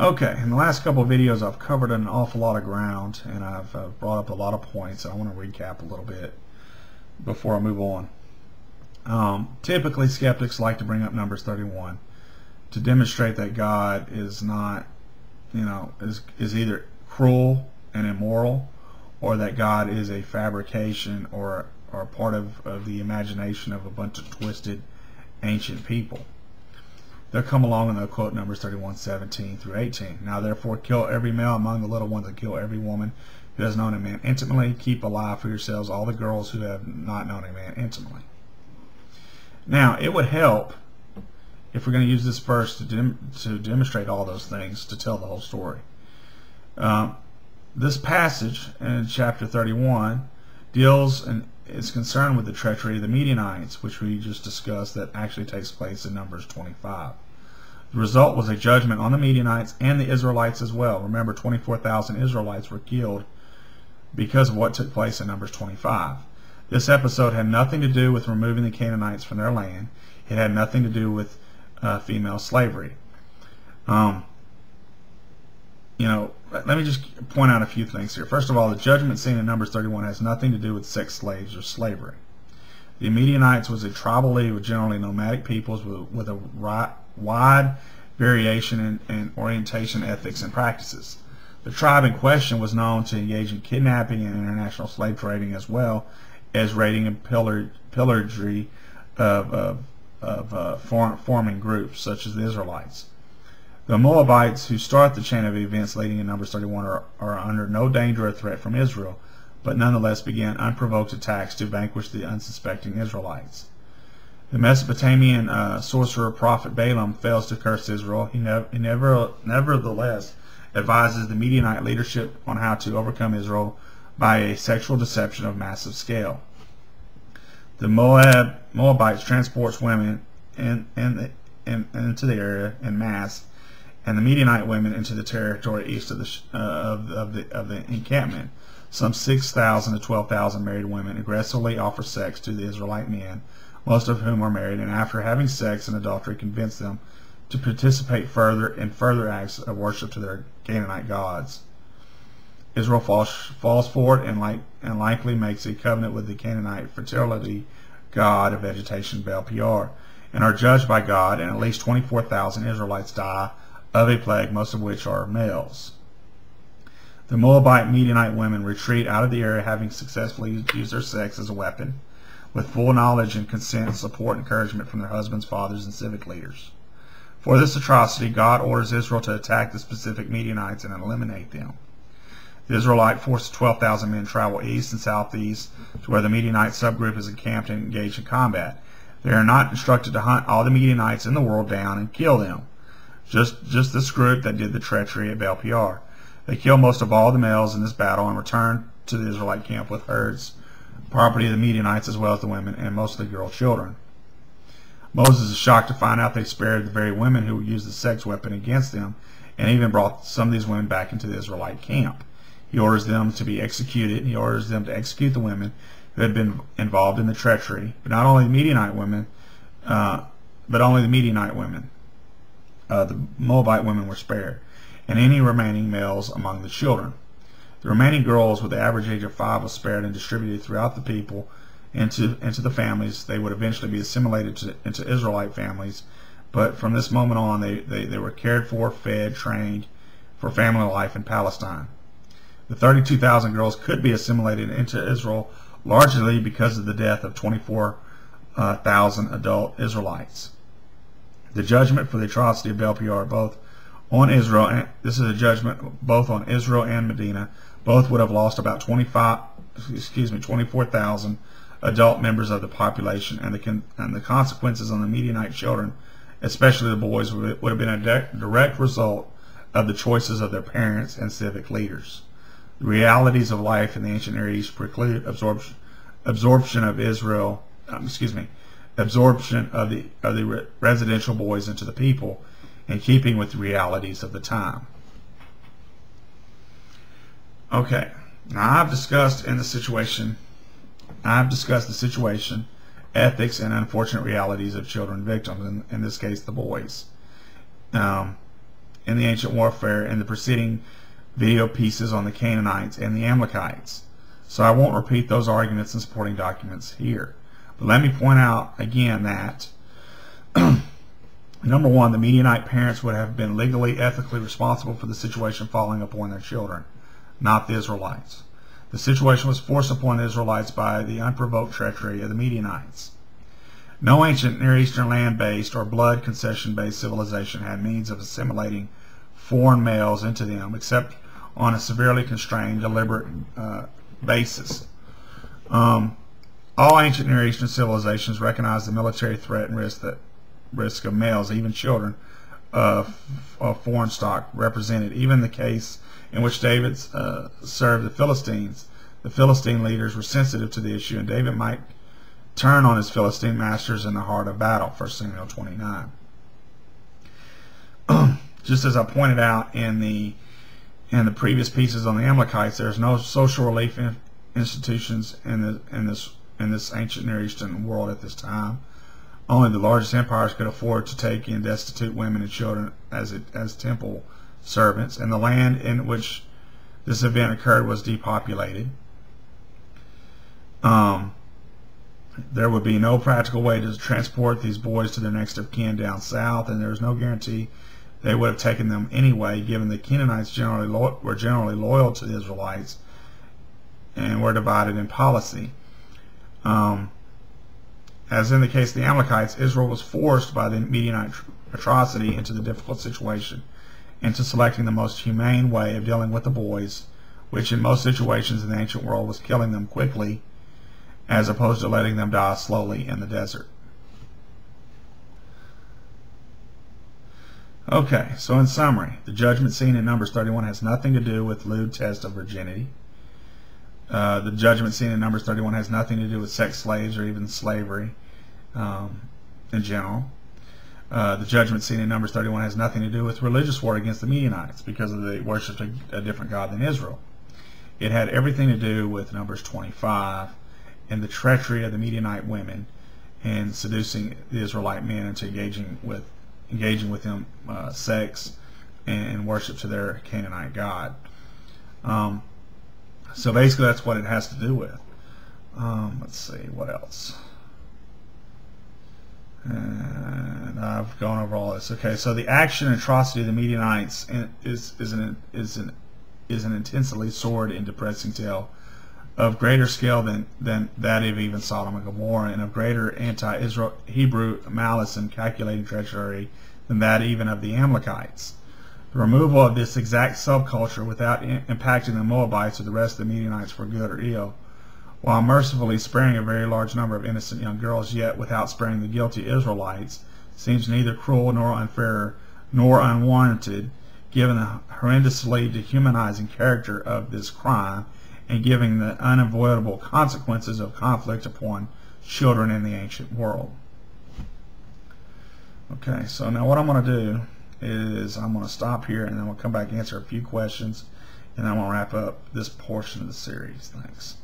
Okay, in the last couple of videos I've covered an awful lot of ground, and I've brought up a lot of points. I want to recap a little bit before I move on. Typically skeptics like to bring up Numbers 31 to demonstrate that God is not, is either cruel and immoral, or that God is a fabrication or part of the imagination of a bunch of twisted ancient people. They'll come along and they'll quote Numbers 31:17 through 18. Now therefore kill every male among the little ones, and kill every woman who has known a man intimately. Keep alive for yourselves all the girls who have not known a man intimately. Now it would help if we're going to use this verse to demonstrate all those things, to tell the whole story. This passage in chapter 31 deals and is concerned with the treachery of the Midianites, which we just discussed, that actually takes place in Numbers 25. The result was a judgment on the Midianites and the Israelites as well. Remember, 24,000 Israelites were killed because of what took place in Numbers 25. This episode had nothing to do with removing the Canaanites from their land. It had nothing to do with female slavery. Let me just point out a few things here. First of all, the judgment scene in Numbers 31 has nothing to do with sex slaves or slavery. The Midianites was a tribal league of generally nomadic peoples with a wide variation in orientation, ethics, and practices. The tribe in question was known to engage in kidnapping and international slave trading, as well as raiding and pillaging of forming groups such as the Israelites. The Moabites, who start the chain of events leading in Numbers 31, are under no danger or threat from Israel, but nonetheless began unprovoked attacks to vanquish the unsuspecting Israelites. The Mesopotamian sorcerer prophet Balaam fails to curse Israel. He nevertheless advises the Midianite leadership on how to overcome Israel by a sexual deception of massive scale. The Moabites transports women into the area en masse, and the Midianite women into the territory east of the encampment. Some 6,000 to 12,000 married women aggressively offer sex to the Israelite men, most of whom are married, and after having sex and adultery convince them to participate in further acts of worship to their Canaanite gods. Israel falls for it and likely makes a covenant with the Canaanite fertility god of vegetation, Baal Peor, and are judged by God, and at least 24,000 Israelites die of a plague, most of which are males. The Moabite Midianite women retreat out of the area, having successfully used their sex as a weapon, with full knowledge and consent, support, and encouragement from their husbands, fathers, and civic leaders. For this atrocity, God orders Israel to attack the specific Midianites and eliminate them. The Israelite force of 12,000 men travel east and southeast to where the Midianite subgroup is encamped and engaged in combat. They are not instructed to hunt all the Midianites in the world down and kill them. Just this group that did the treachery at Baal Peor. They kill most of all the males in this battle and return to the Israelite camp with herds, property of the Midianites, as well as the women and most of the girl children. Moses is shocked to find out they spared the very women who used the sex weapon against them, and even brought some of these women back into the Israelite camp. He orders them to be executed. He orders them to execute the women who had been involved in the treachery, but not only the Midianite women, but only the Midianite women. The Moabite women were spared, and any remaining males among the children. The remaining girls, with the average age of 5, were spared and distributed throughout the people into the families. They would eventually be assimilated into Israelite families, but from this moment on, they were cared for, fed, trained for family life in Palestine. The 32,000 girls could be assimilated into Israel largely because of the death of 24,000 adult Israelites. The judgment for the atrocity of Baal Peor, both on Israel, and this is a judgment both on Israel and Medina. Both would have lost about 24,000 adult members of the population, and the consequences on the Midianite children, especially the boys, would have been a direct result of the choices of their parents and civic leaders. The realities of life in the ancient Near East preclude absorption of Israel. Absorption of the residential boys into the people, in keeping with the realities of the time. Okay, now I've discussed the situation, ethics, and unfortunate realities of children victims, in this case the boys. in the ancient warfare in the preceding video pieces on the Canaanites and the Amalekites. So I won't repeat those arguments and supporting documents here. But let me point out again that number one, the Midianite parents would have been legally, ethically responsible for the situation falling upon their children, not the Israelites. The situation was forced upon the Israelites by the unprovoked treachery of the Midianites. No ancient Near Eastern land-based or blood concession-based civilization had means of assimilating foreign males into them except on a severely constrained, deliberate basis. All ancient Near Eastern civilizations recognized the military threat and risk of males, even children, of foreign stock represented. Even the case in which David served the Philistines, the Philistine leaders were sensitive to the issue, and David might turn on his Philistine masters in the heart of battle, 1 Samuel 29. Just as I pointed out in the previous pieces on the Amalekites, there's no social relief institutions in this ancient Near Eastern world at this time. Only the largest empires could afford to take in destitute women and children as temple servants, and the land in which this event occurred was depopulated. There would be no practical way to transport these boys to their next of kin down south, and there was no guarantee they would have taken them anyway, given the Canaanites were generally loyal to the Israelites and were divided in policy. As in the case of the Amalekites, Israel was forced by the Midianite atrocity into the difficult situation, into selecting the most humane way of dealing with the boys, which in most situations in the ancient world was killing them quickly, as opposed to letting them die slowly in the desert. Okay, so in summary, the judgment scene in Numbers 31 has nothing to do with lewd test of virginity. The judgment scene in Numbers 31 has nothing to do with sex slaves or even slavery in general. The judgment scene in Numbers 31 has nothing to do with religious war against the Midianites because of the worship of a different God than Israel. It had everything to do with Numbers 25 and the treachery of the Midianite women and seducing the Israelite men into engaging with them sex and worship to their Canaanite God. So basically that's what it has to do with. Let's see, what else? And I've gone over all this. Okay, so the action and atrocity of the Midianites is an intensely sordid and depressing tale of greater scale than that of even Sodom and Gomorrah, and of greater anti-Israel Hebrew malice and calculating treachery than that even of the Amalekites. The removal of this exact subculture without impacting the Moabites or the rest of the Midianites for good or ill, while mercifully sparing a very large number of innocent young girls, yet without sparing the guilty Israelites, seems neither cruel nor unfair nor unwarranted, given the horrendously dehumanizing character of this crime and given the unavoidable consequences of conflict upon children in the ancient world. Okay, so now what I'm going to do is I'm going to stop here and then we'll come back and answer a few questions, and then I'm going to wrap up this portion of the series. Thanks.